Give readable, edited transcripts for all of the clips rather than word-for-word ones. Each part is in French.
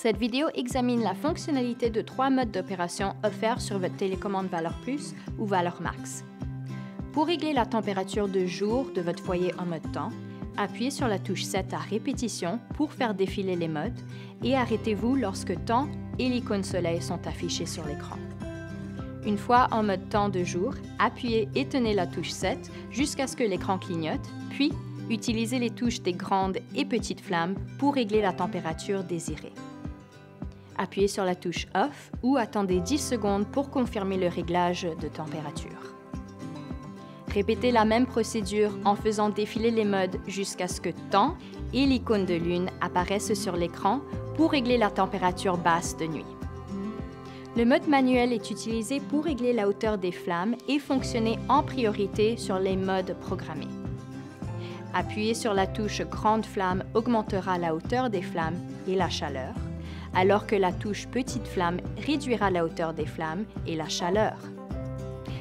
Cette vidéo examine la fonctionnalité de 3 modes d'opération offerts sur votre télécommande Valeur Plus ou Valeur Max. Pour régler la température de jour de votre foyer en mode temps, appuyez sur la touche 7 à répétition pour faire défiler les modes et arrêtez-vous lorsque temps et l'icône soleil sont affichés sur l'écran. Une fois en mode temps de jour, appuyez et tenez la touche 7 jusqu'à ce que l'écran clignote, puis utilisez les touches des grandes et petites flammes pour régler la température désirée. Appuyez sur la touche Off ou attendez 10 secondes pour confirmer le réglage de température. Répétez la même procédure en faisant défiler les modes jusqu'à ce que temps et l'icône de lune apparaissent sur l'écran pour régler la température basse de nuit. Le mode manuel est utilisé pour régler la hauteur des flammes et fonctionner en priorité sur les modes programmés. Appuyez sur la touche Grande flamme augmentera la hauteur des flammes et la chaleur, alors que la touche Petite flamme réduira la hauteur des flammes et la chaleur.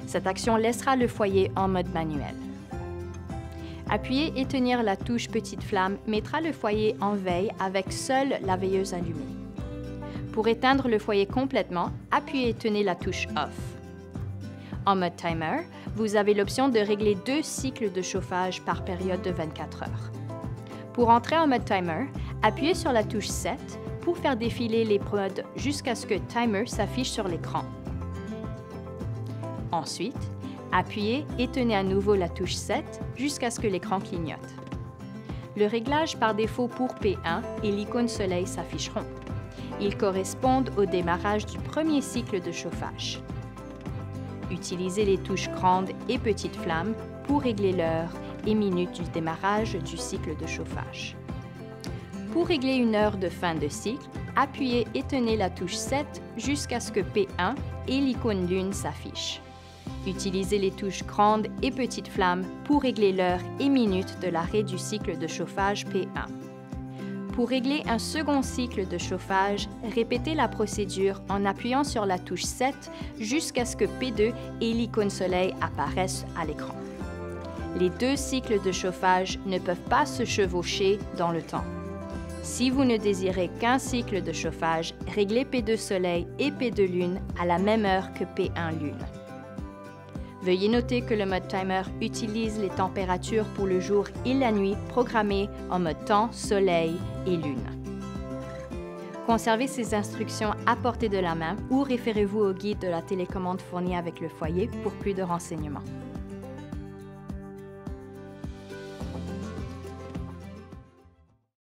Cette action laissera le foyer en mode manuel. Appuyer et tenir la touche Petite flamme mettra le foyer en veille avec seule la veilleuse allumée. Pour éteindre le foyer complètement, appuyez et tenez la touche Off. En mode Timer, vous avez l'option de régler 2 cycles de chauffage par période de 24 heures. Pour entrer en mode Timer, appuyez sur la touche 7 pour faire défiler les modes jusqu'à ce que Timer s'affiche sur l'écran. Ensuite, appuyez et tenez à nouveau la touche 7 jusqu'à ce que l'écran clignote. Le réglage par défaut pour P1 et l'icône soleil s'afficheront. Ils correspondent au démarrage du premier cycle de chauffage. Utilisez les touches Grande et Petite flamme pour régler l'heure et minute du démarrage du cycle de chauffage. Pour régler une heure de fin de cycle, appuyez et tenez la touche 7 jusqu'à ce que P1 et l'icône lune s'affichent. Utilisez les touches Grande et Petite flamme pour régler l'heure et minute de l'arrêt du cycle de chauffage P1. Pour régler un second cycle de chauffage, répétez la procédure en appuyant sur la touche 7 jusqu'à ce que P2 et l'icône soleil apparaissent à l'écran. Les 2 cycles de chauffage ne peuvent pas se chevaucher dans le temps. Si vous ne désirez qu'un cycle de chauffage, réglez P2 soleil et P2 lune à la même heure que P1 lune. Veuillez noter que le mode Timer utilise les températures pour le jour et la nuit programmées en mode temps, soleil et lune. Conservez ces instructions à portée de la main ou référez-vous au guide de la télécommande fourni avec le foyer pour plus de renseignements.